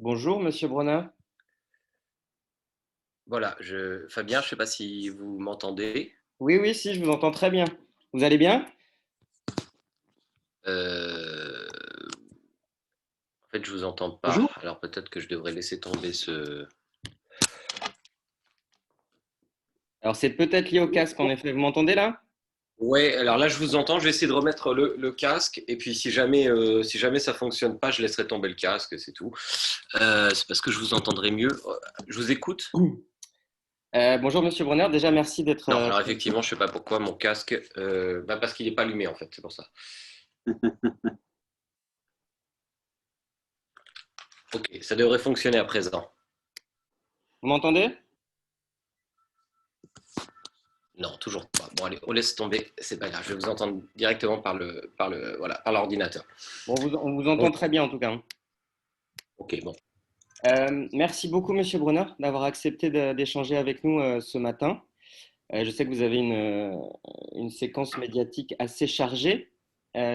Bonjour, Monsieur Brunner. Voilà, Fabien, je ne sais pas si vous m'entendez. Oui, oui, si, je vous entends très bien. Vous allez bien? En fait, je vous entends pas. Bonjour. Alors peut-être que je devrais laisser tomber ce. Alors, c'est peut-être lié au casque, en effet. Vous m'entendez là? Ouais, alors là, je vous entends. Je vais essayer de remettre le casque. Et puis, si jamais ça fonctionne pas, je laisserai tomber le casque, c'est tout. C'est parce que je vous entendrai mieux. Je vous écoute. Bonjour, Monsieur Brunner. Déjà, merci d'être. Non, alors effectivement, je sais pas pourquoi mon casque. Parce qu'il n'est pas allumé en fait, c'est pour ça. Ok, ça devrait fonctionner à présent. Vous m'entendez? Non, toujours pas. Bon, allez, on laisse tomber. C'est pas grave. Je vais vous entendre directement voilà, par l'ordinateur. Bon, on vous entend Bon, très bien, en tout cas. ok, bon. Merci beaucoup, Monsieur Brunner, d'avoir accepté d'échanger avec nous ce matin. Je sais que vous avez une séquence médiatique assez chargée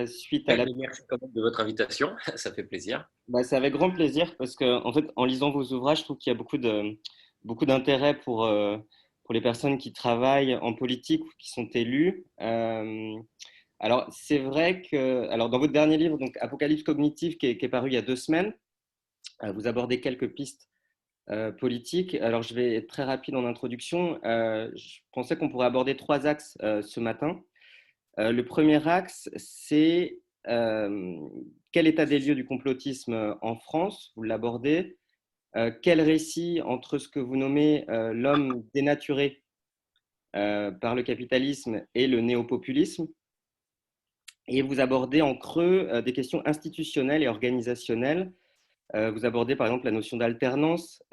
suite à Ouais, la. mais merci quand même de votre invitation. Ça fait plaisir. Bah, c'est avec grand plaisir parce que, en fait, en lisant vos ouvrages, je trouve qu'il y a beaucoup d'intérêt pour les personnes qui travaillent en politique ou qui sont élues. Alors, c'est vrai que, alors, dans votre dernier livre, donc Apocalypse cognitive, qui est paru il y a 2 semaines, vous abordez quelques pistes politiques. Alors, je vais être très rapide en introduction. Je pensais qu'on pourrait aborder trois axes ce matin. Le premier axe, c'est euh, quel état des lieux du complotisme en France, vous l'abordez. Quel récit entre ce que vous nommez l'homme dénaturé par le capitalisme et le néopopulisme. Et vous abordez en creux des questions institutionnelles et organisationnelles. Vous abordez par exemple la notion d'alternance,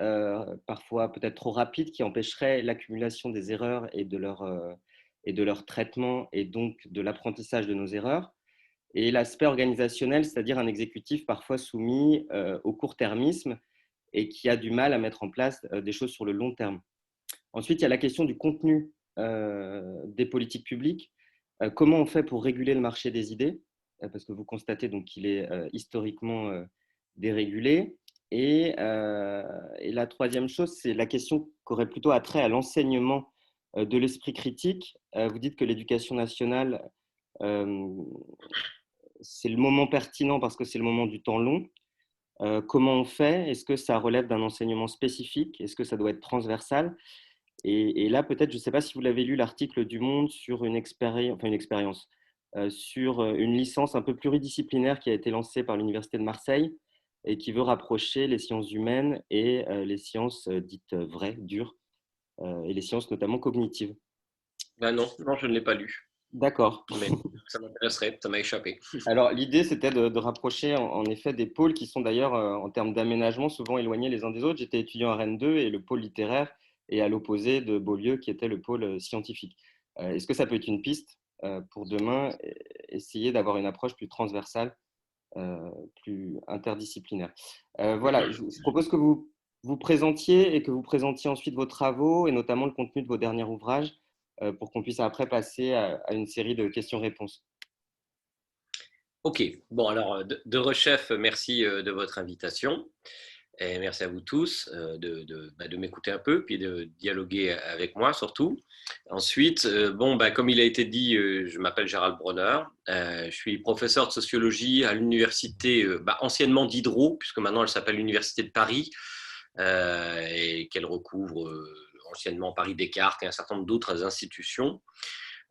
parfois peut-être trop rapide, qui empêcherait l'accumulation des erreurs et de leur traitement et donc de l'apprentissage de nos erreurs. Et l'aspect organisationnel, c'est-à-dire un exécutif parfois soumis au court-termisme et qui a du mal à mettre en place des choses sur le long terme. Ensuite, il y a la question du contenu des politiques publiques. Comment on fait pour réguler le marché des idées? Parce que vous constatez donc qu'il est historiquement dérégulé. Et la troisième chose, c'est la question qui aurait plutôt attrait à l'enseignement de l'esprit critique. Vous dites que l'éducation nationale, euh, c'est le moment pertinent parce que c'est le moment du temps long. Comment on fait? Est-ce que ça relève d'un enseignement spécifique? Est-ce que ça doit être transversal? Et là, peut-être, je ne sais pas si vous l'avez lu, l'article du Monde sur une expérience, sur une licence un peu pluridisciplinaire qui a été lancée par l'Université de Marseille et qui veut rapprocher les sciences humaines et les sciences dites vraies, dures, et les sciences notamment cognitives. Ben non, non, je ne l'ai pas lu. D'accord. Mais ça m'intéresserait, ça m'a échappé. Alors, l'idée, c'était de rapprocher en effet des pôles qui sont d'ailleurs, en termes d'aménagement, souvent éloignés les uns des autres. J'étais étudiant à Rennes 2 et le pôle littéraire est à l'opposé de Beaulieu, qui était le pôle scientifique. Est-ce que ça peut être une piste pour demain, essayer d'avoir une approche plus transversale, plus interdisciplinaire? Voilà, je propose que vous vous présentiez et que vous présentiez ensuite vos travaux et notamment le contenu de vos derniers ouvrages pour qu'on puisse après passer à une série de questions-réponses. Ok, bon alors de rechef, merci de votre invitation et merci à vous tous de m'écouter un peu puis de dialoguer avec moi surtout. Ensuite, bon, comme il a été dit, je m'appelle Gérald Bronner, je suis professeur de sociologie à l'université anciennement Diderot, puisque maintenant elle s'appelle l'Université de Paris et qu'elle recouvre anciennement Paris Descartes et un certain nombre d'autres institutions.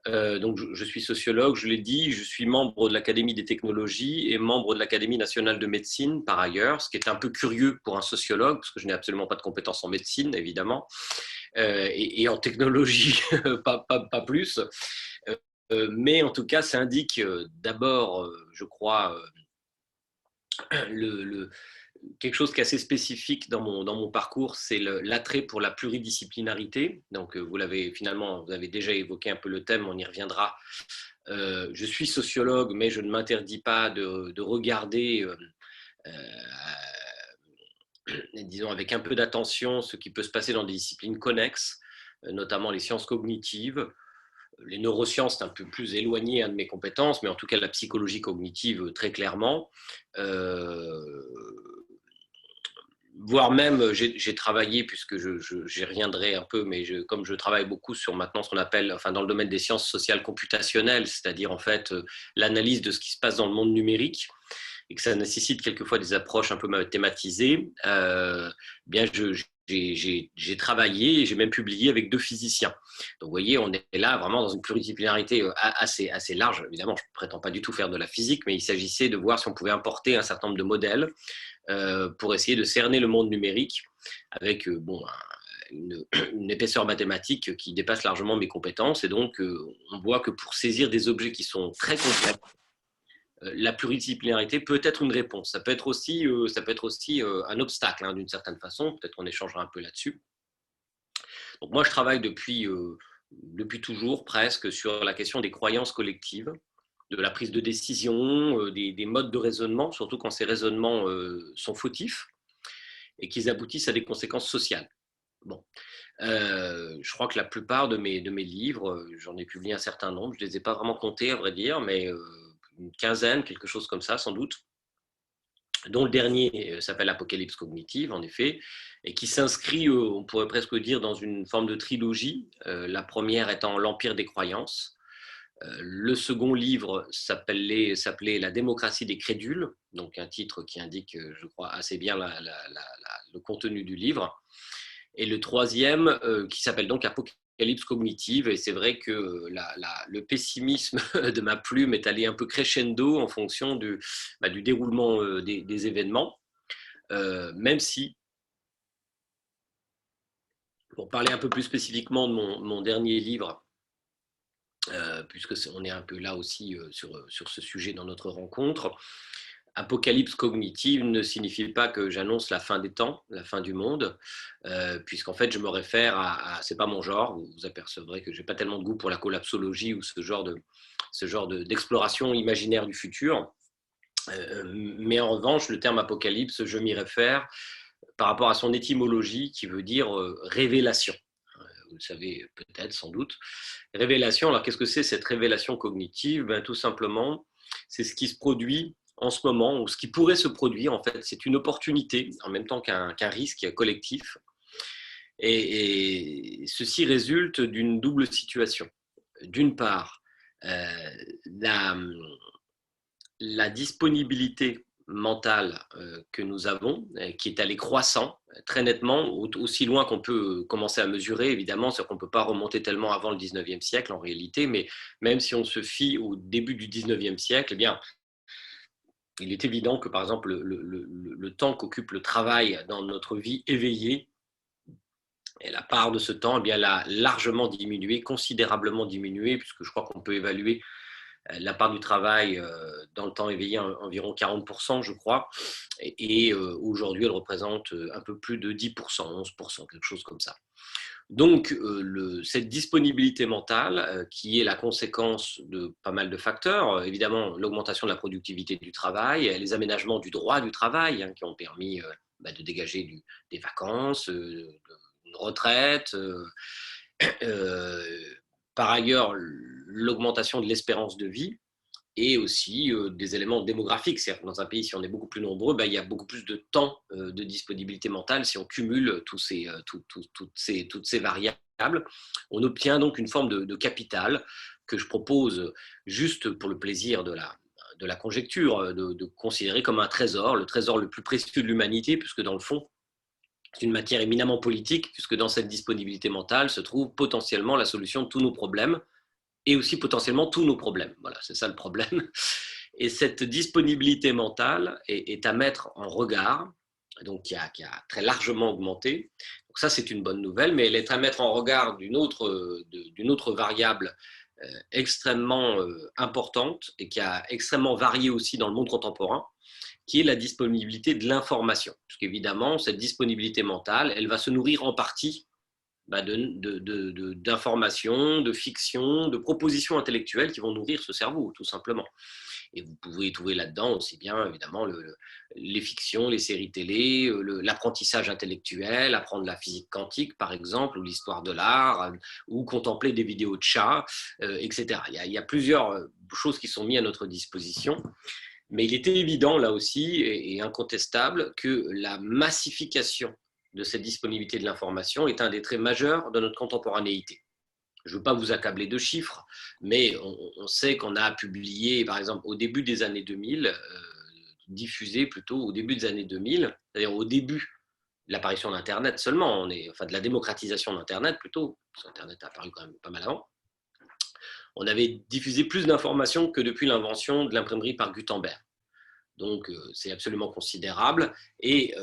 Donc, je suis sociologue, je l'ai dit, je suis membre de l'Académie des technologies et membre de l'Académie nationale de médecine par ailleurs, ce qui est un peu curieux pour un sociologue, parce que je n'ai absolument pas de compétences en médecine, évidemment, et en technologie, pas plus. Mais en tout cas, ça indique d'abord, je crois, le, quelque chose qui est assez spécifique dans mon parcours, c'est l'attrait pour la pluridisciplinarité. Donc, vous avez déjà évoqué un peu le thème, on y reviendra. Je suis sociologue, mais je ne m'interdis pas de regarder, disons, avec un peu d'attention ce qui peut se passer dans des disciplines connexes, notamment les sciences cognitives. Les neurosciences, c'est un peu plus éloigné de mes compétences, mais en tout cas la psychologie cognitive, très clairement. Euh, voire même, j'ai travaillé, puisque j'y reviendrai un peu, mais comme je travaille beaucoup sur maintenant ce qu'on appelle, enfin dans le domaine des sciences sociales computationnelles, c'est-à-dire en fait l'analyse de ce qui se passe dans le monde numérique, et que ça nécessite quelquefois des approches un peu mathématisées, bien j'ai travaillé et j'ai même publié avec 2 physiciens. Donc vous voyez, on est là vraiment dans une pluridisciplinarité assez large. Évidemment, je ne prétends pas du tout faire de la physique, mais il s'agissait de voir si on pouvait importer un certain nombre de modèles pour essayer de cerner le monde numérique avec une épaisseur mathématique qui dépasse largement mes compétences. Et donc, on voit que pour saisir des objets qui sont très complexes, la pluridisciplinarité peut être une réponse. Ça peut être aussi un obstacle, hein, d'une certaine façon. Peut-être qu'on échangera un peu là-dessus. Donc moi, je travaille depuis toujours presque sur la question des croyances collectives, de la prise de décision, des modes de raisonnement, surtout quand ces raisonnements sont fautifs et qu'ils aboutissent à des conséquences sociales. Bon. Je crois que la plupart de mes livres, j'en ai publié un certain nombre, je ne les ai pas vraiment comptés à vrai dire, mais une quinzaine, quelque chose comme ça sans doute, dont le dernier s'appelle Apocalypse cognitive, en effet, et qui s'inscrit, on pourrait presque dire, dans une forme de trilogie, la première étant l'Empire des croyances. Le second livre s'appelait La démocratie des crédules, donc un titre qui indique, je crois, assez bien le contenu du livre. Et le troisième, qui s'appelle donc Apocalypse cognitive, et c'est vrai que le pessimisme de ma plume est allé un peu crescendo en fonction du déroulement des événements, même si, pour parler un peu plus spécifiquement de mon dernier livre, puisque on est un peu là aussi sur ce sujet dans notre rencontre, Apocalypse cognitive ne signifie pas que j'annonce la fin des temps, la fin du monde, puisqu'en fait je me réfère c'est pas mon genre, vous apercevrez que j'ai pas tellement de goût pour la collapsologie ou ce genre d'exploration imaginaire du futur, mais en revanche le terme apocalypse, je m'y réfère par rapport à son étymologie qui veut dire révélation. Vous le savez peut-être, sans doute. Révélation, alors qu'est-ce que c'est cette révélation cognitive? Ben, tout simplement, c'est ce qui se produit en ce moment, ou ce qui pourrait se produire, en fait, c'est une opportunité, en même temps qu'un risque collectif. Et ceci résulte d'une double situation. D'une part, la disponibilité mentale que nous avons, qui est allée croissant très nettement, aussi loin qu'on peut commencer à mesurer, évidemment, c'est qu'on ne peut pas remonter tellement avant le 19e siècle en réalité, mais même si on se fie au début du 19e siècle, eh bien, il est évident que, par exemple, le temps qu'occupe le travail dans notre vie éveillée, et la part de ce temps, eh bien, elle a largement diminué, considérablement diminué, puisque je crois qu'on peut évaluer la part du travail dans le temps éveillé environ 40%, je crois, et aujourd'hui elle représente un peu plus de 10%, 11%, quelque chose comme ça. Donc cette disponibilité mentale, qui est la conséquence de pas mal de facteurs, évidemment l'augmentation de la productivité du travail, les aménagements du droit du travail, hein, qui ont permis de dégager des vacances, une retraite, par ailleurs, l'augmentation de l'espérance de vie et aussi des éléments démographiques. C'est-à-dire que dans un pays, si on est beaucoup plus nombreux, il y a beaucoup plus de temps de disponibilité mentale si on cumule toutes ces variables. On obtient donc une forme de capital que je propose juste pour le plaisir de la conjecture, de considérer comme un trésor, le trésor le plus précieux de l'humanité, puisque dans le fond, c'est une matière éminemment politique, puisque dans cette disponibilité mentale se trouve potentiellement la solution de tous nos problèmes, et aussi potentiellement tous nos problèmes. Voilà, c'est ça le problème. Et cette disponibilité mentale est à mettre en regard, donc qui a très largement augmenté. Donc ça, c'est une bonne nouvelle, mais elle est à mettre en regard d'une autre variable extrêmement importante et qui a extrêmement varié aussi dans le monde contemporain, qui est la disponibilité de l'information. Parce qu'évidemment, cette disponibilité mentale, elle va se nourrir en partie d'informations, de fiction, de propositions intellectuelles qui vont nourrir ce cerveau, tout simplement. Et vous pouvez trouver là-dedans aussi bien, évidemment, les fictions, les séries télé, l'apprentissage intellectuel, apprendre la physique quantique, par exemple, ou l'histoire de l'art, ou contempler des vidéos de chats, etc. Il y a plusieurs choses qui sont mises à notre disposition. Mais il était évident, là aussi, et incontestable, que la massification de cette disponibilité de l'information est un des traits majeurs de notre contemporanéité. Je ne veux pas vous accabler de chiffres, mais on sait qu'on a publié, par exemple, au début des années 2000, diffusé plutôt au début des années 2000, c'est-à-dire au début de l'apparition d'Internet seulement, enfin de la démocratisation d'Internet plutôt, parce qu'Internet a apparu quand même pas mal avant, on avait diffusé plus d'informations que depuis l'invention de l'imprimerie par Gutenberg. Donc, c'est absolument considérable. Et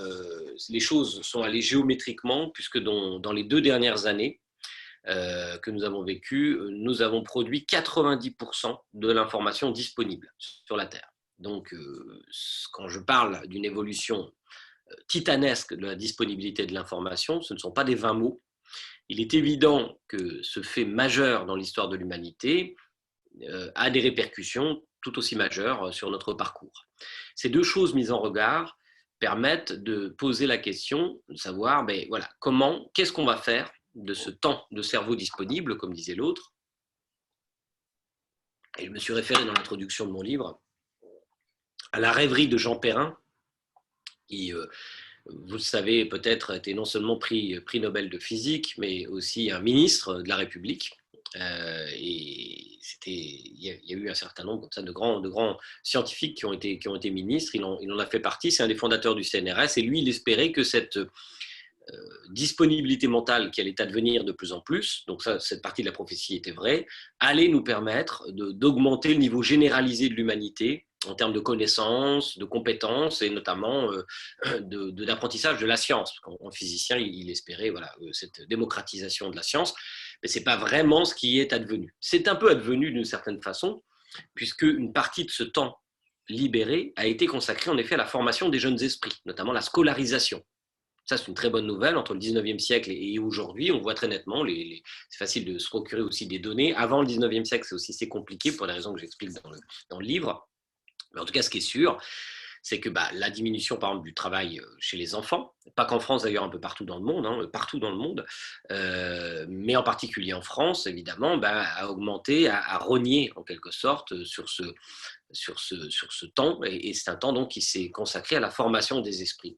les choses sont allées géométriquement, puisque dans les 2 dernières années que nous avons vécues, nous avons produit 90% de l'information disponible sur la Terre. Donc, quand je parle d'une évolution titanesque de la disponibilité de l'information, ce ne sont pas des 20 mots. Il est évident que ce fait majeur dans l'histoire de l'humanité a des répercussions tout aussi majeures sur notre parcours. Ces deux choses mises en regard permettent de poser la question de savoir, ben voilà, qu'est-ce qu'on va faire de ce temps de cerveau disponible, comme disait l'autre. Et je me suis référé dans l'introduction de mon livre à la rêverie de Jean Perrin, qui, vous le savez peut-être, était non seulement prix Nobel de physique, mais aussi un ministre de la République. Et il y a eu un certain nombre comme ça, de grands scientifiques qui ont été ministres. Il en a fait partie. C'est un des fondateurs du CNRS. Et lui, il espérait que cette disponibilité mentale qui allait advenir de plus en plus, donc ça, cette partie de la prophétie était vraie, allait nous permettre d'augmenter le niveau généralisé de l'humanité en termes de connaissances, de compétences et notamment d'apprentissage de la science. En physicien, il espérait cette démocratisation de la science, mais ce n'est pas vraiment ce qui est advenu. C'est un peu advenu d'une certaine façon, puisque une partie de ce temps libéré a été consacrée en effet à la formation des jeunes esprits, notamment la scolarisation. Ça, c'est une très bonne nouvelle. Entre le 19e siècle et aujourd'hui, on voit très nettement, c'est facile de se procurer aussi des données. Avant le 19e siècle, c'est compliqué pour des raisons que j'explique dans le livre. Mais en tout cas, ce qui est sûr, c'est que la diminution, par exemple, du travail chez les enfants, pas qu'en France d'ailleurs, un peu partout dans le monde, mais en particulier en France, évidemment, a augmenté, a rogné en quelque sorte sur ce temps. Et c'est un temps donc qui s'est consacré à la formation des esprits.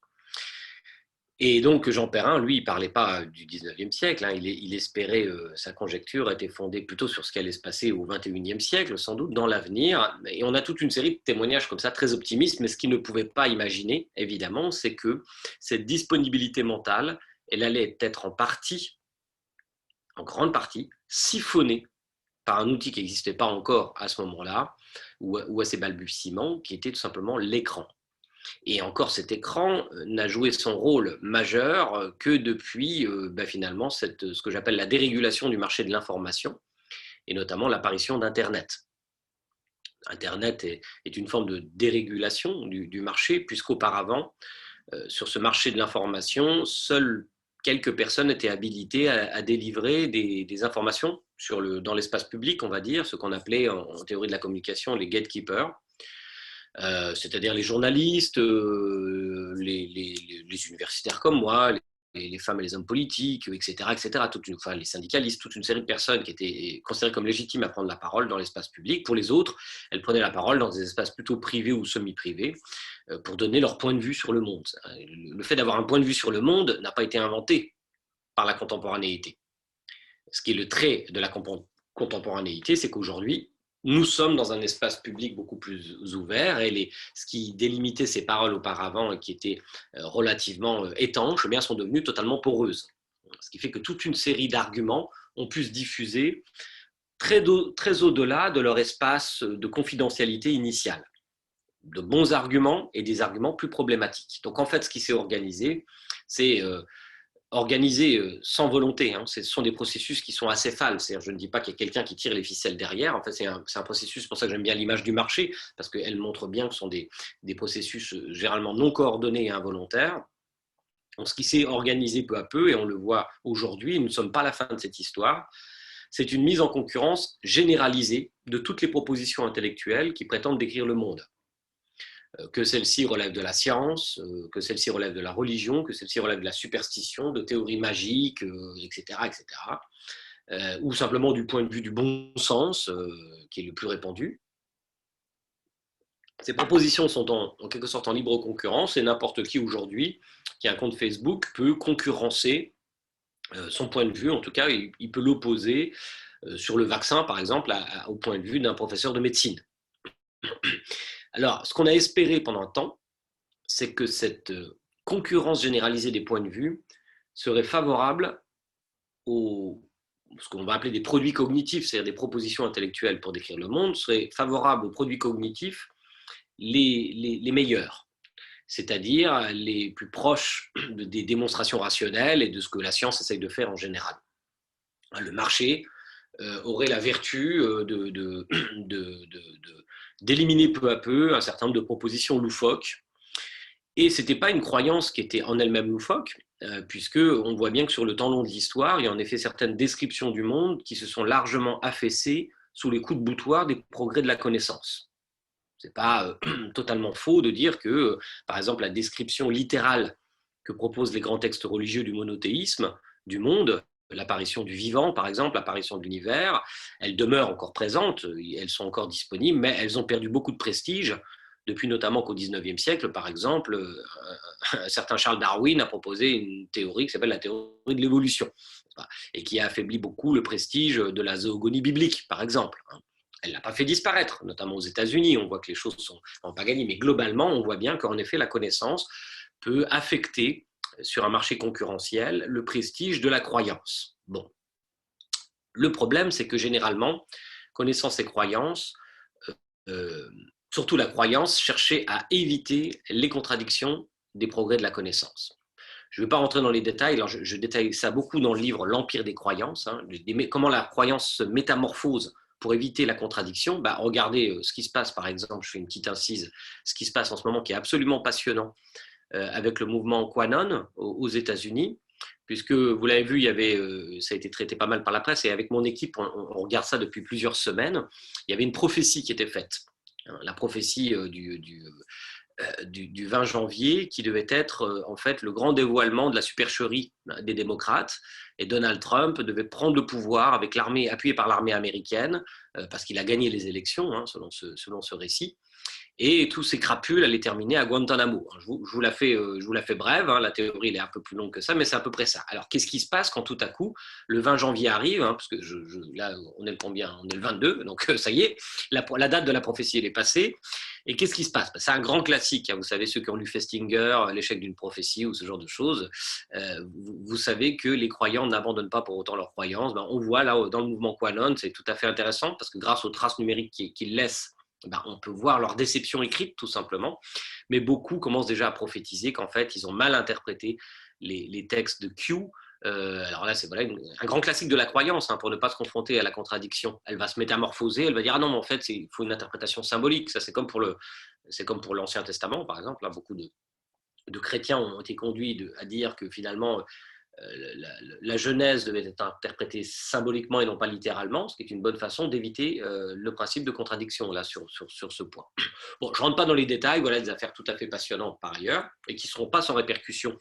Et donc Jean Perrin, lui, il ne parlait pas du 19e siècle, hein, il espérait, sa conjecture était fondée plutôt sur ce qui allait se passer au 21e siècle, sans doute, dans l'avenir. Et on a toute une série de témoignages comme ça, très optimistes, mais ce qu'il ne pouvait pas imaginer, évidemment, c'est que cette disponibilité mentale, elle allait être en grande partie, siphonnée par un outil qui n'existait pas encore à ce moment-là, ou à ses balbutiements, qui était tout simplement l'écran. Et encore, cet écran n'a joué son rôle majeur que depuis finalement ce que j'appelle la dérégulation du marché de l'information, et notamment l'apparition d'Internet. Internet est une forme de dérégulation du marché, puisqu'auparavant, sur ce marché de l'information, seules quelques personnes étaient habilitées à délivrer des informations dans l'espace public, on va dire, ce qu'on appelait en théorie de la communication les gatekeepers. C'est-à-dire les journalistes, les universitaires comme moi, les femmes et les hommes politiques, etc., les syndicalistes, toute une série de personnes qui étaient considérées comme légitimes à prendre la parole dans l'espace public. Pour les autres, elles prenaient la parole dans des espaces plutôt privés ou semi-privés pour donner leur point de vue sur le monde. Le fait d'avoir un point de vue sur le monde n'a pas été inventé par la contemporanéité. Ce qui est le trait de la contemporanéité, c'est qu'aujourd'hui, nous sommes dans un espace public beaucoup plus ouvert et ce qui délimitait ces paroles auparavant et qui étaient relativement étanches, sont devenues totalement poreuses. Ce qui fait que toute une série d'arguments ont pu se diffuser très au-delà de leur espace de confidentialité initiale. De bons arguments et des arguments plus problématiques. Donc en fait, ce qui s'est organisé, c'est organisé sans volonté. Hein. Ce sont des processus qui sont acéphales. C'est-à-dire, je ne dis pas qu'il y a quelqu'un qui tire les ficelles derrière. En fait, c'est un processus, c'est pour ça que j'aime bien l'image du marché, parce qu'elle montre bien que ce sont des processus généralement non coordonnés et involontaires. Donc, ce qui s'est organisé peu à peu, et on le voit aujourd'hui, nous ne sommes pas à la fin de cette histoire, c'est une mise en concurrence généralisée de toutes les propositions intellectuelles qui prétendent décrire le monde. Que celle-ci relève de la science, que celle-ci relève de la religion, que celle-ci relève de la superstition, de théories magiques, etc., ou simplement du point de vue du bon sens, qui est le plus répandu. Ces propositions sont en quelque sorte en libre concurrence et n'importe qui aujourd'hui qui a un compte Facebook peut concurrencer son point de vue, en tout cas, il peut l'opposer sur le vaccin, par exemple, au point de vue d'un professeur de médecine. Alors, ce qu'on a espéré pendant un temps, c'est que cette concurrence généralisée des points de vue serait favorable aux ce qu'on va appeler des produits cognitifs, c'est-à-dire des propositions intellectuelles pour décrire le monde, serait favorable aux produits cognitifs les meilleurs, c'est-à-dire les plus proches des démonstrations rationnelles et de ce que la science essaye de faire en général. Le marché aurait la vertu d'éliminer peu à peu un certain nombre de propositions loufoques. Et ce n'était pas une croyance qui était en elle-même loufoque, puisqu'on voit bien que sur le temps long de l'histoire, il y a en effet certaines descriptions du monde qui se sont largement affaissées sous les coups de boutoir des progrès de la connaissance. Ce n'est pas totalement faux de dire que, par exemple, la description littérale que proposent les grands textes religieux du monothéisme, du monde, l'apparition du vivant, par exemple, l'apparition de l'univers, elles demeurent encore présentes, elles sont encore disponibles, mais elles ont perdu beaucoup de prestige depuis notamment qu'au XIXe siècle, par exemple, un certain Charles Darwin a proposé une théorie qui s'appelle la théorie de l'évolution, et qui a affaibli beaucoup le prestige de la zoogonie biblique, par exemple. Elle ne l'a pas fait disparaître, notamment aux États-Unis. On voit que les choses sont en pagaille, mais globalement, on voit bien qu'en effet, la connaissance peut affecter sur un marché concurrentiel le prestige de la croyance. Bon. Le problème, c'est que généralement, connaissance et croyance, surtout la croyance, cherchait à éviter les contradictions des progrès de la connaissance. Je ne vais pas rentrer dans les détails, alors je détaille ça beaucoup dans le livre L'Empire des croyances, comment la croyance se métamorphose pour éviter la contradiction. Regardez ce qui se passe, par exemple, je fais une petite incise, ce qui se passe en ce moment qui est absolument passionnant avec le mouvement QAnon aux États-Unis, puisque vous l'avez vu, ça a été traité pas mal par la presse, et avec mon équipe, on regarde ça depuis plusieurs semaines. Il y avait une prophétie qui était faite, la prophétie du 20 janvier, qui devait être en fait le grand dévoilement de la supercherie des démocrates. Et Donald Trump devait prendre le pouvoir avec l'armée, appuyé par l'armée américaine, parce qu'il a gagné les élections, selon ce récit. Et tous ces crapules allaient terminer à Guantanamo. Je vous la fais brève, la théorie elle est un peu plus longue que ça, mais c'est à peu près ça. Alors, qu'est-ce qui se passe quand tout à coup, le 20 janvier arrive, parce que là, on est le combien? On est le 22, donc ça y est, la date de la prophétie, elle est passée. Et qu'est-ce qui se passe? C'est un grand classique, vous savez, ceux qui ont lu Festinger, L'échec d'une prophétie ou ce genre de choses, vous savez que les croyants n'abandonnent pas pour autant leurs croyances. On voit là, dans le mouvement QAnon, c'est tout à fait intéressant, parce que grâce aux traces numériques qu'ils laissent, on peut voir leur déception écrite, tout simplement. Mais beaucoup commencent déjà à prophétiser qu'en fait, ils ont mal interprété les textes de Q. Alors là, c'est un grand classique de la croyance, pour ne pas se confronter à la contradiction. Elle va se métamorphoser, elle va dire « Ah non, mais en fait, il faut une interprétation symbolique. » Ça, c'est comme pour l'Ancien Testament, par exemple. Là, beaucoup de chrétiens ont été conduits à dire que finalement, la Genèse devait être interprétée symboliquement et non pas littéralement, ce qui est une bonne façon d'éviter le principe de contradiction là, sur ce point. Bon, je ne rentre pas dans les détails, voilà des affaires tout à fait passionnantes par ailleurs, et qui ne seront pas sans répercussion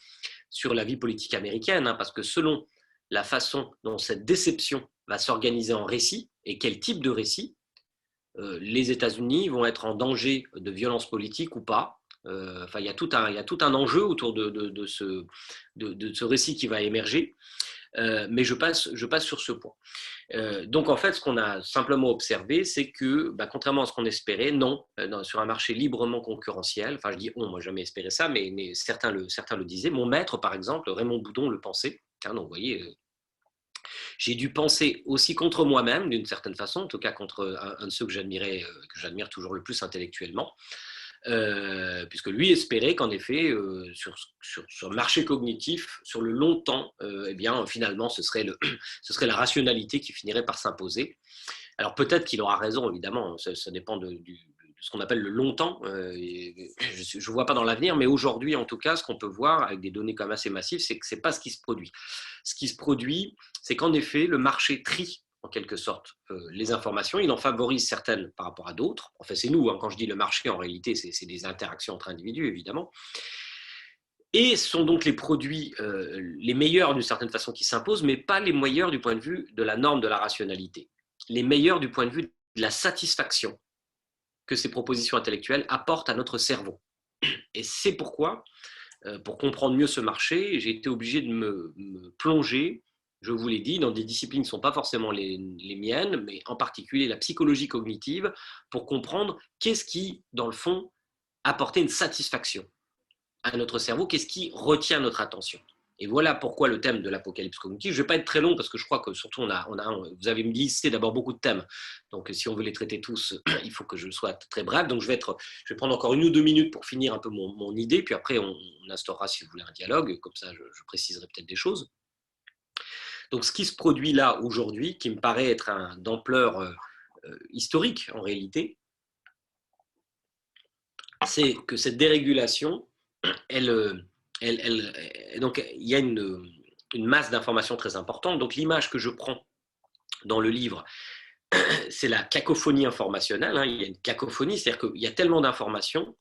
sur la vie politique américaine, parce que selon la façon dont cette déception va s'organiser en récit, et quel type de récit, les États-Unis vont être en danger de violence politique ou pas. Il y a tout un enjeu autour de ce récit qui va émerger, mais je passe sur ce point. Donc en fait, ce qu'on a simplement observé, c'est que, contrairement à ce qu'on espérait, non, sur un marché librement concurrentiel, je dis on, moi jamais espéré ça, mais certains le disaient. Mon maître, par exemple, Raymond Boudon, le pensait. Donc vous voyez, j'ai dû penser aussi contre moi-même, d'une certaine façon, en tout cas contre un de ceux que j'admire toujours le plus intellectuellement. Puisque lui espérait qu'en effet, sur le marché cognitif, sur le long temps, finalement, ce serait la rationalité qui finirait par s'imposer. Alors peut-être qu'il aura raison, évidemment, ça dépend de ce qu'on appelle le long temps. Je ne vois pas dans l'avenir, mais aujourd'hui, en tout cas, ce qu'on peut voir avec des données quand même assez massives, c'est que ce n'est pas ce qui se produit. Ce qui se produit, c'est qu'en effet, le marché trie en quelque sorte les informations, il en favorise certaines par rapport à d'autres. Enfin, c'est nous, quand je dis le marché, en réalité, c'est des interactions entre individus, évidemment. Et ce sont donc les produits les meilleurs d'une certaine façon qui s'imposent, mais pas les meilleurs du point de vue de la norme de la rationalité. Les meilleurs du point de vue de la satisfaction. que ces propositions intellectuelles apportent à notre cerveau. Et c'est pourquoi, pour comprendre mieux ce marché, j'ai été obligé de me plonger, je vous l'ai dit, dans des disciplines qui ne sont pas forcément les miennes, mais en particulier la psychologie cognitive, pour comprendre qu'est-ce qui, dans le fond, apportait une satisfaction à notre cerveau, qu'est-ce qui retient notre attention. Et voilà pourquoi le thème de l'apocalypse cognitive. Je ne vais pas être très long parce que je crois que surtout vous avez listé d'abord beaucoup de thèmes. Donc si on veut les traiter tous, il faut que je sois très bref. Donc je vais prendre encore 1 ou 2 minutes pour finir un peu mon idée, puis après on instaurera, si vous voulez, un dialogue. Comme ça, je préciserai peut-être des choses. Donc ce qui se produit là aujourd'hui, qui me paraît être d'ampleur historique en réalité, c'est que cette dérégulation, donc il y a une masse d'informations très importante. Donc l'image que je prends dans le livre, c'est la cacophonie informationnelle. Hein. Il y a une cacophonie, c'est-à-dire qu'il y a tellement d'informations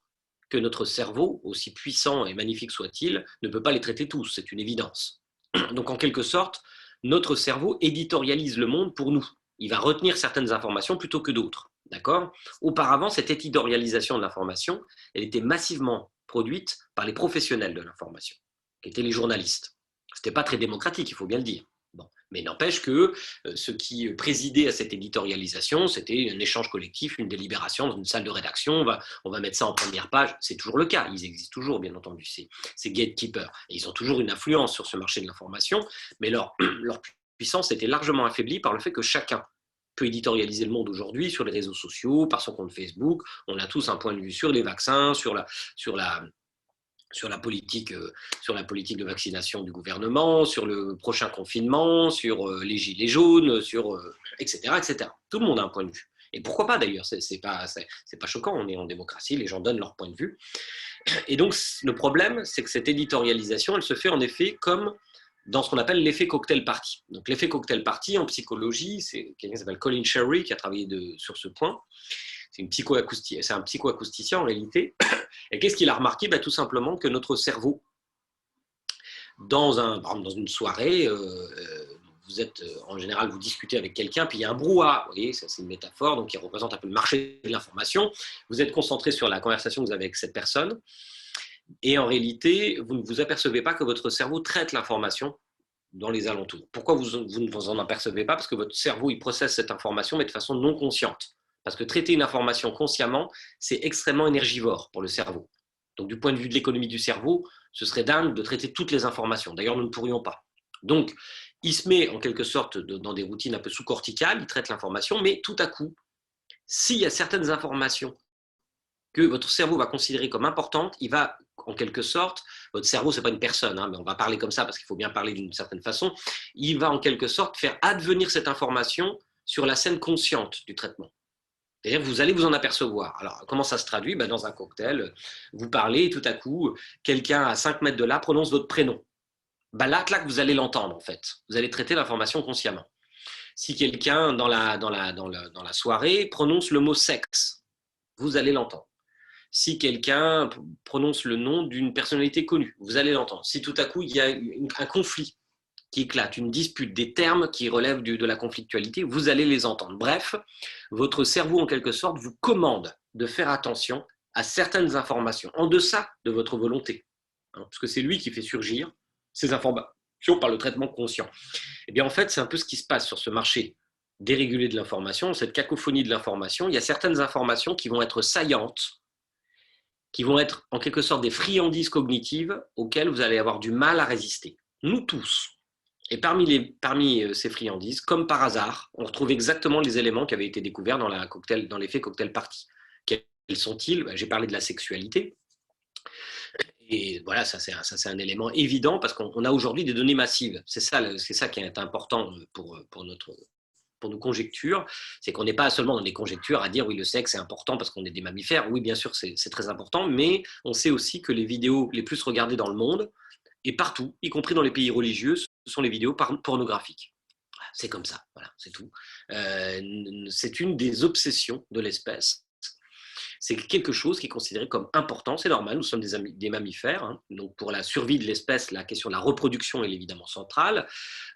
que notre cerveau, aussi puissant et magnifique soit-il, ne peut pas les traiter tous, c'est une évidence. Donc en quelque sorte, notre cerveau éditorialise le monde pour nous. Il va retenir certaines informations plutôt que d'autres. D'accord ? Auparavant, cette éditorialisation de l'information, elle était massivement produite par les professionnels de l'information, qui étaient les journalistes. Ce n'était pas très démocratique, il faut bien le dire. Bon. Mais n'empêche que ce qui présidait à cette éditorialisation, c'était un échange collectif, une délibération dans une salle de rédaction, on va mettre ça en première page. C'est toujours le cas, ils existent toujours, bien entendu, ces gatekeepers. Et ils ont toujours une influence sur ce marché de l'information, mais leur puissance était largement affaiblie par le fait que chacun peut éditorialiser le monde aujourd'hui sur les réseaux sociaux, par son compte Facebook. On a tous un point de vue sur les vaccins, sur la politique de vaccination du gouvernement, sur le prochain confinement, sur les gilets jaunes, etc., etc. Tout le monde a un point de vue. Et pourquoi pas d'ailleurs, c'est pas choquant, on est en démocratie, les gens donnent leur point de vue. Et donc le problème, c'est que cette éditorialisation, elle se fait en effet comme dans ce qu'on appelle l'effet cocktail party. Donc l'effet cocktail party en psychologie, c'est quelqu'un qui s'appelle Colin Sherry qui a travaillé sur ce point. C'est un psychoacousticien en réalité. Et qu'est-ce qu'il a remarqué ? Tout simplement que notre cerveau, dans une soirée, en général, vous discutez avec quelqu'un, puis il y a un brouhaha. Vous voyez, c'est une métaphore, donc qui représente un peu le marché de l'information. Vous êtes concentré sur la conversation que vous avez avec cette personne. Et en réalité, vous ne vous apercevez pas que votre cerveau traite l'information dans les alentours. Pourquoi vous ne vous en apercevez pas ? Parce que votre cerveau, il processe cette information, mais de façon non consciente. Parce que traiter une information consciemment, c'est extrêmement énergivore pour le cerveau. Donc, du point de vue de l'économie du cerveau, ce serait dingue de traiter toutes les informations. D'ailleurs, nous ne pourrions pas. Donc, il se met en quelque sorte dans des routines un peu sous-corticales, il traite l'information, mais tout à coup, s'il y a certaines informations que votre cerveau va considérer comme importantes, il va, en quelque sorte, votre cerveau, ce n'est pas une personne, hein, mais on va parler comme ça parce qu'il faut bien parler d'une certaine façon, il va en quelque sorte faire advenir cette information sur la scène consciente du traitement. C'est-à-dire que vous allez vous en apercevoir. Alors, comment ça se traduit ? Dans un cocktail, vous parlez et tout à coup, quelqu'un à 5 mètres de là prononce votre prénom. Là, vous allez l'entendre, en fait. Vous allez traiter l'information consciemment. Si quelqu'un, dans la soirée, prononce le mot sexe, vous allez l'entendre. Si quelqu'un prononce le nom d'une personnalité connue, vous allez l'entendre. Si tout à coup, il y a un conflit qui éclate, une dispute, des termes qui relèvent de la conflictualité, vous allez les entendre. Bref, votre cerveau, en quelque sorte, vous commande de faire attention à certaines informations, en deçà de votre volonté, hein, parce que c'est lui qui fait surgir ces informations par le traitement conscient. Eh bien, en fait, c'est un peu ce qui se passe sur ce marché dérégulé de l'information, cette cacophonie de l'information. Il y a certaines informations qui vont être saillantes, qui vont être en quelque sorte des friandises cognitives auxquelles vous allez avoir du mal à résister. Nous tous. Et parmi ces friandises, comme par hasard, on retrouve exactement les éléments qui avaient été découverts dans l'effet cocktail party. Quels sont-ils ? J'ai parlé de la sexualité. Et voilà, ça c'est un élément évident parce qu'on a aujourd'hui des données massives. C'est ça qui est important pour nos conjectures, c'est qu'on n'est pas seulement dans des conjectures à dire oui, le sexe est important parce qu'on est des mammifères. Oui, bien sûr, c'est très important, mais on sait aussi que les vidéos les plus regardées dans le monde, et partout, y compris dans les pays religieux, ce sont les vidéos pornographiques. C'est comme ça, voilà, c'est tout. C'est une des obsessions de l'espèce. c'est quelque chose qui est considéré comme important, c'est normal, nous sommes des mammifères, hein, donc pour la survie de l'espèce, la question de la reproduction est évidemment centrale.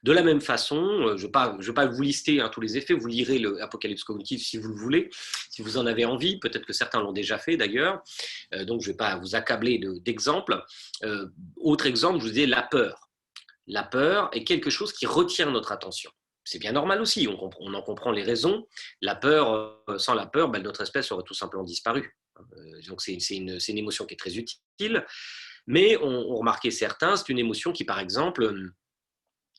De la même façon, je ne vais pas vous lister tous les effets, vous lirez l'Apocalypse cognitive si vous le voulez, si vous en avez envie, peut-être que certains l'ont déjà fait d'ailleurs, donc je ne vais pas vous accabler d'exemples. Autre exemple, je vous disais la peur. La peur est quelque chose qui retient notre attention. C'est bien normal aussi, on en comprend les raisons. La peur, sans la peur, notre espèce aurait tout simplement disparu. Donc c'est une émotion qui est très utile, mais on remarquait certains, c'est une émotion qui, par exemple,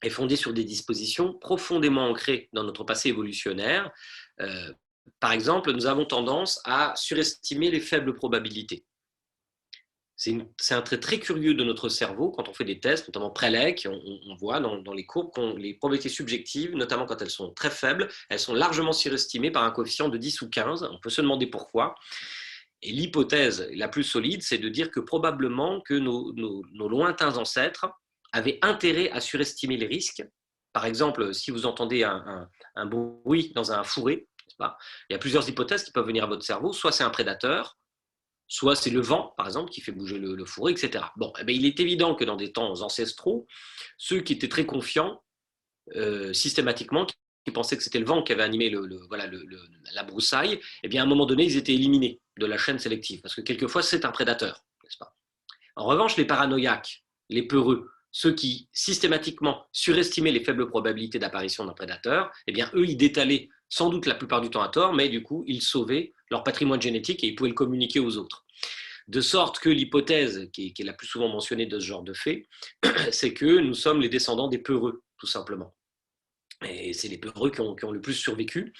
est fondée sur des dispositions profondément ancrées dans notre passé évolutionnaire. Par exemple, nous avons tendance à surestimer les faibles probabilités. C'est un trait très curieux de notre cerveau quand on fait des tests, notamment Prelec, on voit dans les courbes que les probabilités subjectives, notamment quand elles sont très faibles, elles sont largement surestimées par un coefficient de 10 ou 15. On peut se demander pourquoi. Et l'hypothèse la plus solide, c'est de dire que probablement que nos lointains ancêtres avaient intérêt à surestimer les risques. Par exemple, si vous entendez un bruit dans un fourré, il y a plusieurs hypothèses qui peuvent venir à votre cerveau. Soit c'est un prédateur, soit c'est le vent, par exemple, qui fait bouger le fourré, etc. Bon, il est évident que dans des temps ancestraux, ceux qui étaient très confiants, systématiquement, qui pensaient que c'était le vent qui avait animé la broussaille, à un moment donné, ils étaient éliminés de la chaîne sélective, parce que quelquefois, c'est un prédateur, n'est-ce pas? En revanche, les paranoïaques, les peureux, ceux qui systématiquement surestimaient les faibles probabilités d'apparition d'un prédateur, eux, ils détalaient sans doute la plupart du temps à tort, mais du coup, ils sauvaient leur patrimoine génétique et ils pouvaient le communiquer aux autres. De sorte que l'hypothèse qui est la plus souvent mentionnée de ce genre de fait, c'est que nous sommes les descendants des peureux, tout simplement. Et c'est les peureux qui ont le plus survécu.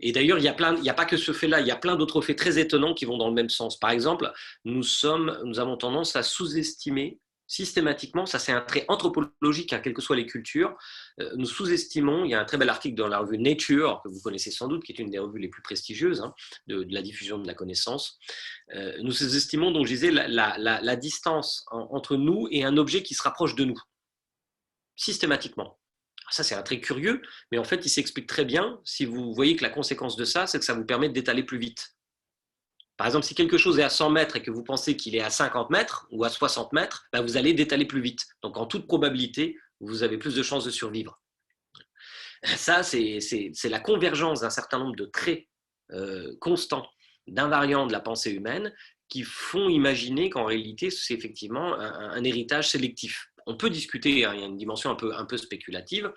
Et d'ailleurs, il n'y a pas que ce fait-là, il y a plein d'autres faits très étonnants qui vont dans le même sens. Par exemple, nous avons tendance à sous-estimer systématiquement, ça c'est un trait anthropologique, quelles que soient les cultures, nous sous-estimons, il y a un très bel article dans la revue Nature, que vous connaissez sans doute, qui est une des revues les plus prestigieuses de la diffusion de la connaissance, nous sous-estimons, donc je disais, la distance entre nous et un objet qui se rapproche de nous, systématiquement. Ça, c'est un trait curieux, mais en fait, il s'explique très bien si vous voyez que la conséquence de ça, c'est que ça vous permet d'étaler plus vite. Par exemple, si quelque chose est à 100 mètres et que vous pensez qu'il est à 50 mètres ou à 60 mètres, vous allez d'étaler plus vite. Donc, en toute probabilité, vous avez plus de chances de survivre. Ça, c'est la convergence d'un certain nombre de traits constants, d'invariants de la pensée humaine qui font imaginer qu'en réalité, c'est effectivement un héritage sélectif. On peut discuter, il y a une dimension un peu spéculative,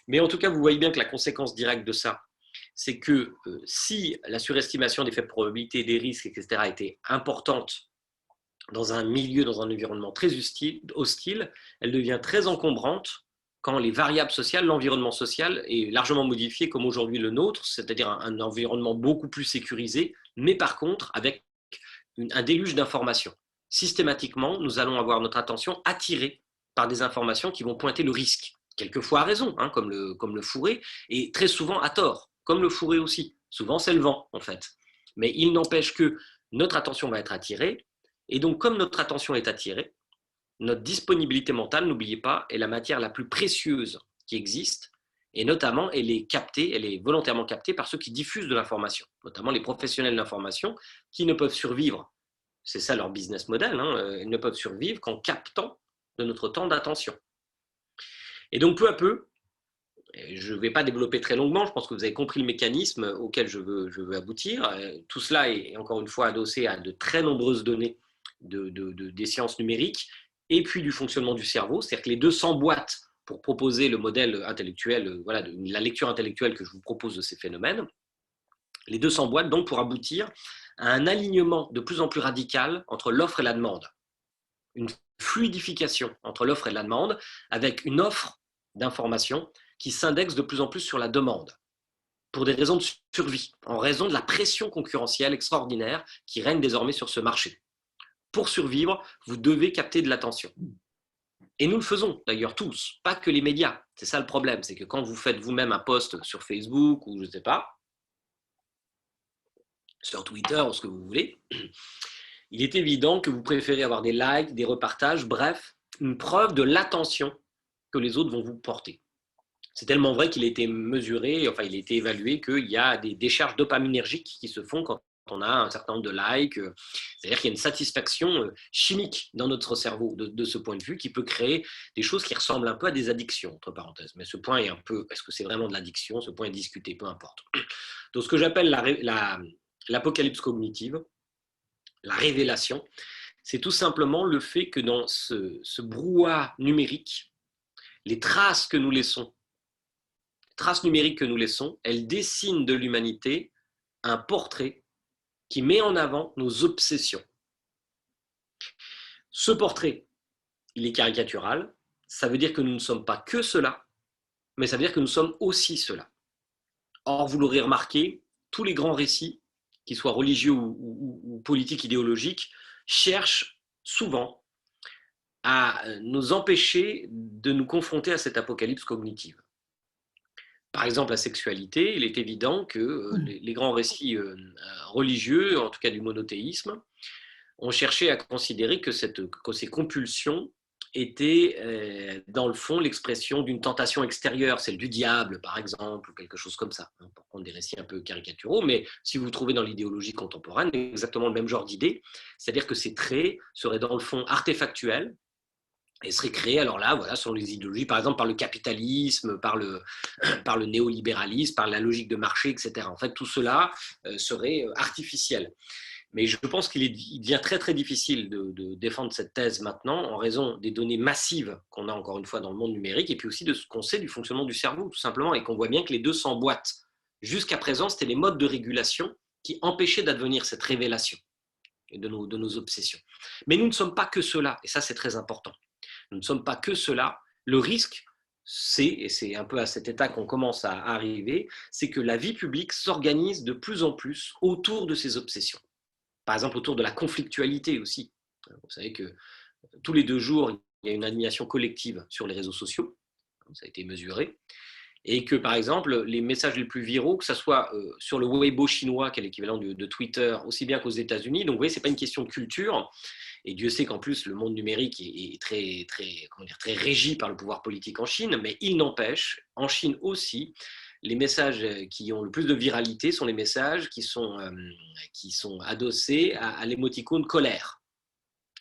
mais en tout cas, vous voyez bien que la conséquence directe de ça, c'est que si la surestimation des faibles probabilités, des risques, etc., était importante dans un milieu, dans un environnement très hostile, elle devient très encombrante quand les variables sociales, l'environnement social est largement modifié comme aujourd'hui le nôtre, c'est-à-dire un environnement beaucoup plus sécurisé, mais par contre avec un déluge d'informations. Systématiquement, nous allons avoir notre attention attirée par des informations qui vont pointer le risque, quelquefois à raison, comme le fourré, et très souvent à tort, comme le fourré aussi. Souvent, c'est le vent, en fait. Mais il n'empêche que notre attention va être attirée, et donc comme notre attention est attirée, notre disponibilité mentale, n'oubliez pas, est la matière la plus précieuse qui existe, et notamment, elle est volontairement captée par ceux qui diffusent de l'information, notamment les professionnels de l'information, qui ne peuvent survivre. C'est ça leur business model, ils ne peuvent survivre qu'en captant de notre temps d'attention. Et donc, peu à peu, je ne vais pas développer très longuement, je pense que vous avez compris le mécanisme auquel je veux aboutir. Tout cela est encore une fois adossé à de très nombreuses données des sciences numériques et puis du fonctionnement du cerveau, c'est-à-dire que les deux s'emboîtent pour proposer le modèle intellectuel, la lecture intellectuelle que je vous propose de ces phénomènes. Les deux s'emboîtent donc pour aboutir à un alignement de plus en plus radical entre l'offre et la demande. Une fluidification entre l'offre et la demande avec une offre d'information qui s'indexe de plus en plus sur la demande pour des raisons de survie, en raison de la pression concurrentielle extraordinaire qui règne désormais sur ce marché. Pour survivre, vous devez capter de l'attention. Et nous le faisons d'ailleurs tous, pas que les médias. C'est ça le problème, c'est que quand vous faites vous-même un post sur Facebook ou je ne sais pas, sur Twitter ou ce que vous voulez, il est évident que vous préférez avoir des likes, des repartages, bref, une preuve de l'attention que les autres vont vous porter. C'est tellement vrai qu'il a été mesuré, il a été évalué qu'il y a des décharges dopaminergiques qui se font quand on a un certain nombre de likes. C'est-à-dire qu'il y a une satisfaction chimique dans notre cerveau de ce point de vue qui peut créer des choses qui ressemblent un peu à des addictions, entre parenthèses. Mais ce point est un peu, est-ce que c'est vraiment de l'addiction? Ce point est discuté, peu importe. Donc ce que j'appelle l'apocalypse cognitive, la révélation, c'est tout simplement le fait que dans ce brouhaha numérique, les traces numériques que nous laissons, elles dessinent de l'humanité un portrait qui met en avant nos obsessions. Ce portrait, il est caricatural, ça veut dire que nous ne sommes pas que cela, mais ça veut dire que nous sommes aussi cela. Or, vous l'aurez remarqué, tous les grands récits, qu'ils soient religieux ou politiques, idéologiques, cherchent souvent à nous empêcher de nous confronter à cette apocalypse cognitive. Par exemple, la sexualité, il est évident que les grands récits religieux, en tout cas du monothéisme, ont cherché à considérer que ces compulsions étaient, dans le fond, l'expression d'une tentation extérieure, celle du diable, par exemple, ou quelque chose comme ça, hein, pour prendre des récits un peu caricaturaux. Mais si vous trouvez dans l'idéologie contemporaine exactement le même genre d'idée, c'est-à-dire que ces traits seraient, dans le fond, artefactuels, et serait créé, alors là, voilà, selon les idéologies, par exemple par le capitalisme, par le néolibéralisme, par la logique de marché, etc. En fait, tout cela serait artificiel. Mais je pense qu'il devient très, très difficile de défendre cette thèse maintenant en raison des données massives qu'on a, encore une fois, dans le monde numérique, et puis aussi de ce qu'on sait du fonctionnement du cerveau, tout simplement, et qu'on voit bien que les deux s'emboîtent. Jusqu'à présent, c'était les modes de régulation qui empêchaient d'advenir cette révélation de nos obsessions. Mais nous ne sommes pas que cela, et ça, c'est très important. Nous ne sommes pas que cela. Le risque, et c'est un peu à cet état qu'on commence à arriver, c'est que la vie publique s'organise de plus en plus autour de ces obsessions. Par exemple, autour de la conflictualité aussi. Vous savez que tous les 2 jours, il y a une animation collective sur les réseaux sociaux. Ça a été mesuré. Et que, par exemple, les messages les plus viraux, que ce soit sur le Weibo chinois, qui est l'équivalent de Twitter, aussi bien qu'aux États-Unis, donc vous voyez, ce n'est pas une question de culture. Et Dieu sait qu'en plus, le monde numérique est très, très, très régi par le pouvoir politique en Chine, mais il n'empêche, en Chine aussi, les messages qui ont le plus de viralité sont les messages qui sont adossés à l'émoticône colère.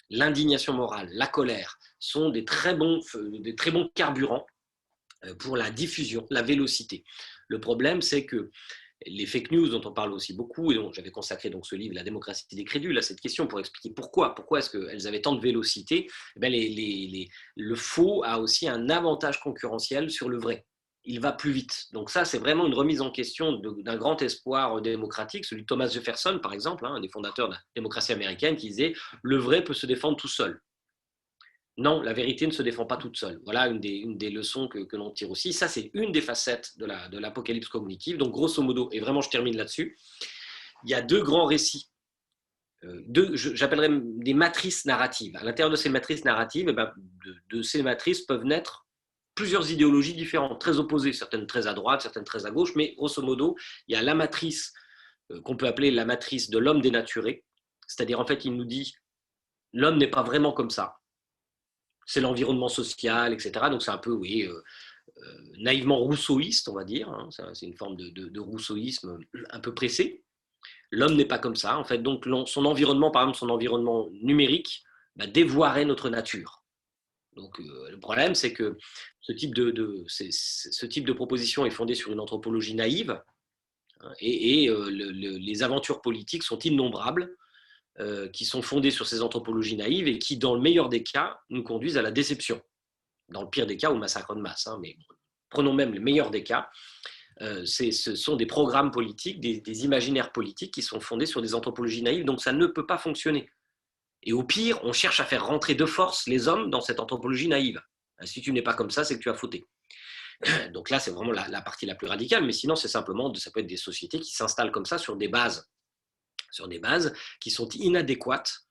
L'indignation morale, la colère sont des très bons carburants pour la diffusion, la vélocité. Le problème, c'est que les fake news dont on parle aussi beaucoup, et dont j'avais consacré donc ce livre, La démocratie des crédules, à cette question pour expliquer pourquoi est-ce qu'elles avaient tant de vélocité. Eh bien, le faux a aussi un avantage concurrentiel sur le vrai. Il va plus vite. Donc ça, c'est vraiment une remise en question d'un grand espoir démocratique, celui de Thomas Jefferson, par exemple, un des fondateurs de la démocratie américaine, qui disait « le vrai peut se défendre tout seul ». Non, la vérité ne se défend pas toute seule. Voilà une des leçons que l'on tire aussi. Ça, c'est une des facettes de l'apocalypse cognitive. Donc, grosso modo, et vraiment, je termine là-dessus, il y a 2 grands récits. J'appellerais des matrices narratives. À l'intérieur de ces matrices narratives, de ces matrices peuvent naître plusieurs idéologies différentes, très opposées, certaines très à droite, certaines très à gauche, mais grosso modo, il y a la matrice qu'on peut appeler la matrice de l'homme dénaturé, c'est-à-dire, en fait, il nous dit l'homme n'est pas vraiment comme ça. C'est l'environnement social, etc. Donc c'est un peu, oui, naïvement rousseauiste, on va dire. Hein. C'est une forme de rousseauisme un peu pressé. L'homme n'est pas comme ça. En fait, donc son environnement, par exemple, son environnement numérique, dévoirait notre nature. Donc le problème, c'est que ce type de proposition est fondé sur une anthropologie naïve, hein, et les aventures politiques sont innombrables, qui sont fondées sur ces anthropologies naïves et qui, dans le meilleur des cas, nous conduisent à la déception. Dans le pire des cas, au massacre de masse. Hein, mais prenons même le meilleur des cas. Ce sont des programmes politiques, des imaginaires politiques qui sont fondés sur des anthropologies naïves, donc ça ne peut pas fonctionner. Et au pire, on cherche à faire rentrer de force les hommes dans cette anthropologie naïve. Si tu n'es pas comme ça, c'est que tu as fauté. Donc là, c'est vraiment la partie la plus radicale, mais sinon, ça peut être des sociétés qui s'installent comme ça sur des bases qui sont inadéquates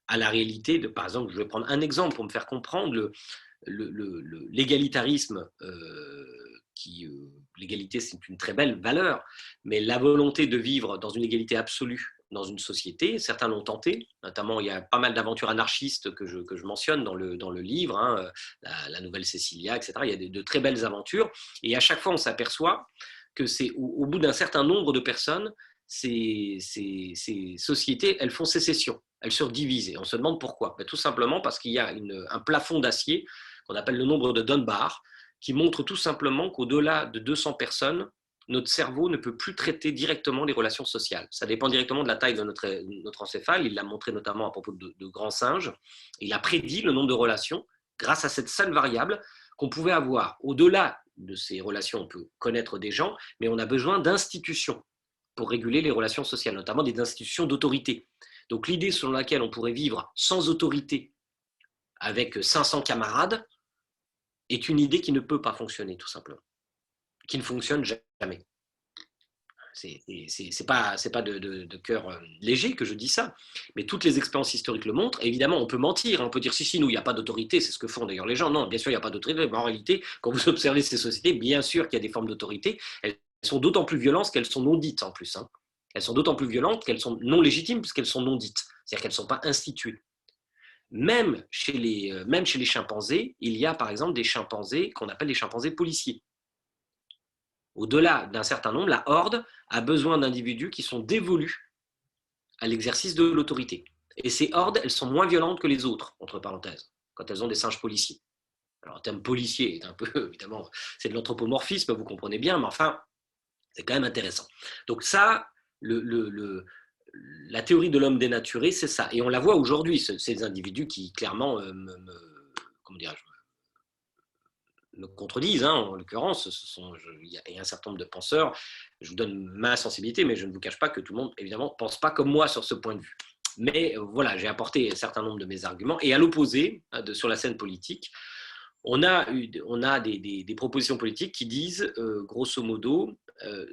à la réalité de, par exemple, je vais prendre un exemple pour me faire comprendre l'égalitarisme, l'égalité, c'est une très belle valeur, mais la volonté de vivre dans une égalité absolue dans une société, certains l'ont tenté, notamment il y a pas mal d'aventures anarchistes que je mentionne dans le livre, hein, la Nouvelle Cécilia, etc. Il y a de très belles aventures, et à chaque fois on s'aperçoit que c'est au bout d'un certain nombre de personnes, ces sociétés, elles font sécession, elles se divisent. Et on se demande pourquoi. Tout simplement parce qu'il y a un plafond d'acier qu'on appelle le nombre de Dunbar, qui montre tout simplement qu'au-delà de 200 personnes, notre cerveau ne peut plus traiter directement les relations sociales. Ça dépend directement de la taille de notre encéphale. Il l'a montré notamment à propos de grands singes. Il a prédit le nombre de relations grâce à cette seule variable qu'on pouvait avoir. Au-delà de ces relations, on peut connaître des gens, mais on a besoin d'institutions pour réguler les relations sociales, notamment des institutions d'autorité. Donc l'idée selon laquelle on pourrait vivre sans autorité avec 500 camarades est une idée qui ne peut pas fonctionner, tout simplement, qui ne fonctionne jamais. C'est pas de cœur léger que je dis ça, mais toutes les expériences historiques le montrent. Évidemment, on peut mentir, on peut dire si, nous, il n'y a pas d'autorité, c'est ce que font d'ailleurs les gens. Non, bien sûr, il n'y a pas d'autorité, mais en réalité, quand vous observez ces sociétés, bien sûr qu'il y a des formes d'autorité. Elles sont d'autant plus violentes qu'elles sont non dites en plus. Elles sont d'autant plus violentes qu'elles sont non légitimes puisqu'elles sont non dites, c'est-à-dire qu'elles ne sont pas instituées. Même chez les chimpanzés, il y a par exemple des chimpanzés qu'on appelle des chimpanzés policiers. Au-delà d'un certain nombre, la horde a besoin d'individus qui sont dévolus à l'exercice de l'autorité. Et ces hordes, elles sont moins violentes que les autres, entre parenthèses, quand elles ont des singes policiers. Alors, le terme policier est un peu, évidemment, c'est de l'anthropomorphisme, vous comprenez bien, mais enfin, c'est quand même intéressant. Donc ça, la théorie de l'homme dénaturé, c'est ça. Et on la voit aujourd'hui, ces individus qui, clairement, comment dirais-je, me contredisent, en l'occurrence, il y a un certain nombre de penseurs, je vous donne ma sensibilité, mais je ne vous cache pas que tout le monde, évidemment, ne pense pas comme moi sur ce point de vue. Mais voilà, j'ai apporté un certain nombre de mes arguments, et à l'opposé, sur la scène politique, on a des propositions politiques qui disent, grosso modo,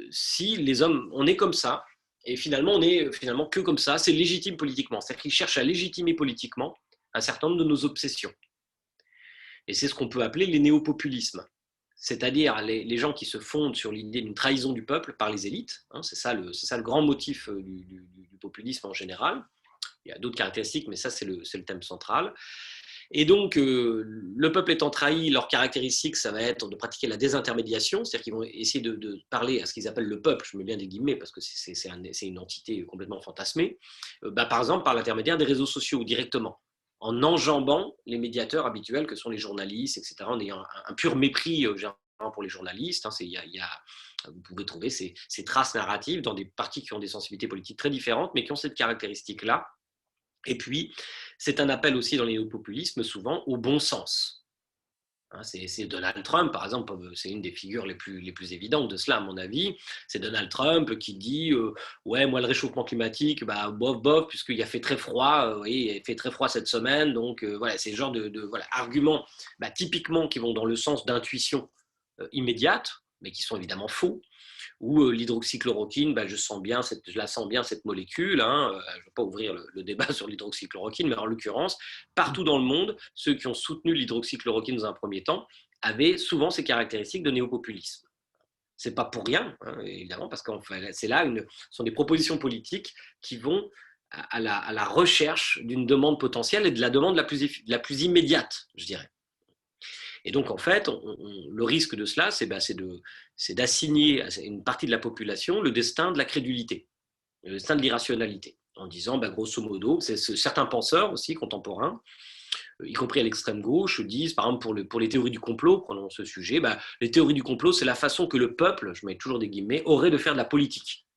si les hommes, on est comme ça, et finalement, on n'est finalement que comme ça, c'est légitime politiquement, c'est-à-dire qu'ils cherchent à légitimer politiquement un certain nombre de nos obsessions. Et c'est ce qu'on peut appeler les néopopulismes, c'est-à-dire les gens qui se fondent sur l'idée d'une trahison du peuple par les élites. C'est ça le grand motif du populisme en général. Il y a d'autres caractéristiques, mais ça, c'est le thème central. Et donc, le peuple étant trahi, leur caractéristique, ça va être de pratiquer la désintermédiation, c'est-à-dire qu'ils vont essayer de parler à ce qu'ils appellent le peuple, je mets bien des guillemets parce que c'est une entité complètement fantasmée, par exemple par l'intermédiaire des réseaux sociaux directement, en enjambant les habituels que sont les journalistes, etc., en ayant un pur mépris pour les journalistes. Vous pouvez trouver ces traces narratives dans des partis qui ont des sensibilités politiques très différentes, mais qui ont cette caractéristique-là. Et puis, c'est un appel aussi dans les néopopulismes, souvent, au bon sens. C'est Donald Trump, par exemple, c'est une des figures les plus évidentes de cela, à mon avis. C'est Donald Trump qui dit ouais, moi, le réchauffement climatique, bof, puisqu'il a fait très froid, il a fait très froid cette semaine. Donc, voilà, c'est le genre arguments typiquement qui vont dans le sens d'intuition immédiate, mais qui sont évidemment faux. Ou l'hydroxychloroquine, je la sens bien cette molécule. Je ne vais pas ouvrir le débat sur l'hydroxychloroquine, mais en l'occurrence, partout dans le monde, ceux qui ont soutenu l'hydroxychloroquine dans un premier temps avaient souvent ces caractéristiques de néopopulisme. Ce n'est pas pour rien, évidemment, parce que ce sont des propositions politiques qui vont à la recherche d'une demande potentielle et de la demande la plus immédiate, je dirais. Et donc, en fait, le risque de cela, c'est d'assigner à une partie de la population le destin de la crédulité, le destin de l'irrationalité, en disant, grosso modo, certains penseurs aussi contemporains, y compris à l'extrême gauche, disent, par exemple, pour les théories du complot, prenons ce sujet, les théories du complot, c'est la façon que le peuple, je mets toujours des guillemets, aurait de faire de la politique.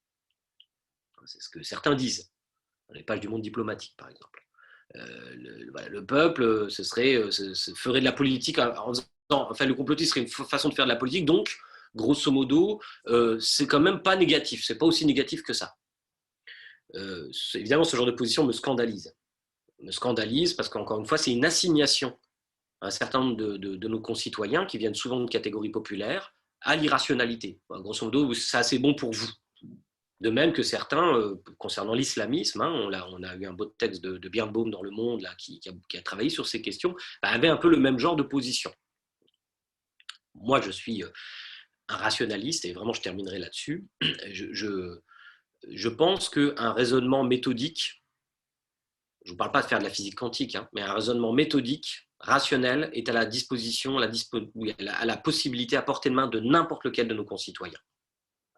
C'est ce que certains disent, dans les pages du Monde diplomatique, par exemple. Le peuple, ferait de la politique en disant, enfin, le complotisme serait une façon de faire de la politique, donc, grosso modo, c'est quand même pas négatif, c'est pas aussi négatif que ça. Évidemment, ce genre de position me scandalise parce qu'encore une fois, c'est une assignation à un certain nombre de nos concitoyens qui viennent souvent de catégories populaires à l'irrationalité. Grosso modo, c'est assez bon pour vous. De même que certains, concernant l'islamisme, on a eu un beau texte de Birnbaum dans Le Monde là, qui a travaillé sur ces questions, avaient un peu le même genre de position. Moi, je suis un rationaliste, et vraiment je terminerai là-dessus. Je pense qu'un raisonnement méthodique, je ne vous parle pas de faire de la physique quantique, mais un raisonnement méthodique, rationnel, est à la disposition, à la possibilité à portée de main de n'importe lequel de nos concitoyens.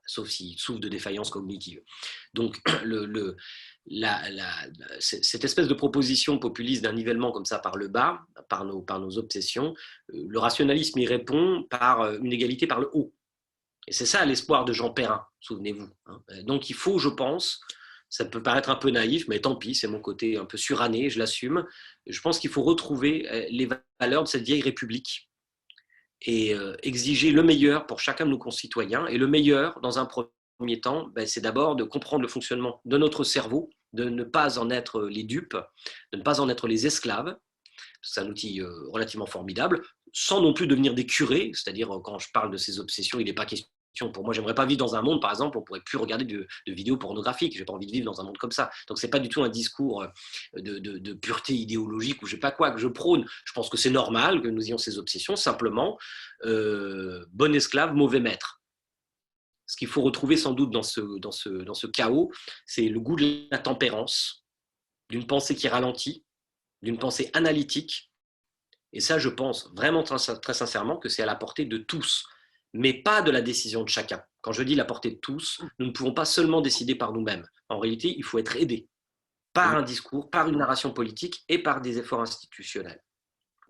sauf s'il souffre de défaillance cognitive. Donc, cette espèce de proposition populiste d'un nivellement comme ça par le bas, par nos obsessions, le rationalisme y répond par une égalité par le haut. Et c'est ça l'espoir de Jean Perrin, souvenez-vous. Hein. Donc il faut, je pense, ça peut paraître un peu naïf, mais tant pis, c'est mon côté un peu suranné, je l'assume. Je pense qu'il faut retrouver les valeurs de cette vieille République et exiger le meilleur pour chacun de nos concitoyens. Et le meilleur, dans un premier temps, c'est d'abord de comprendre le fonctionnement de notre cerveau, de ne pas en être les dupes, de ne pas en être les esclaves. C'est un outil relativement formidable, sans non plus devenir des curés, c'est-à-dire quand je parle de ces obsessions, il n'est pas question pour moi, j'aimerais pas vivre dans un monde, par exemple, où on pourrait plus regarder de vidéos pornographiques. J'ai pas envie de vivre dans un monde comme ça. Donc c'est pas du tout un discours de pureté idéologique ou je sais pas quoi que je prône. Je pense que c'est normal que nous ayons ces obsessions. Simplement, bon esclave, mauvais maître. Ce qu'il faut retrouver sans doute dans ce chaos, c'est le goût de la tempérance, d'une pensée qui ralentit, d'une pensée analytique. Et ça, je pense vraiment très sincèrement que c'est à la portée de tous, mais pas de la décision de chacun. Quand je dis la portée de tous, nous ne pouvons pas seulement décider par nous-mêmes. En réalité, il faut être aidé par un discours, par une narration politique et par des efforts institutionnels.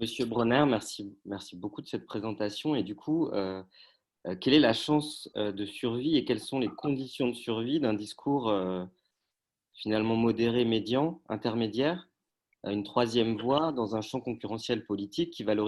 Monsieur Bronner, merci beaucoup de cette présentation. Et du coup, quelle est la chance de survie et quelles sont les conditions de survie d'un discours finalement modéré, médian, intermédiaire, une troisième voie dans un champ concurrentiel politique qui valorise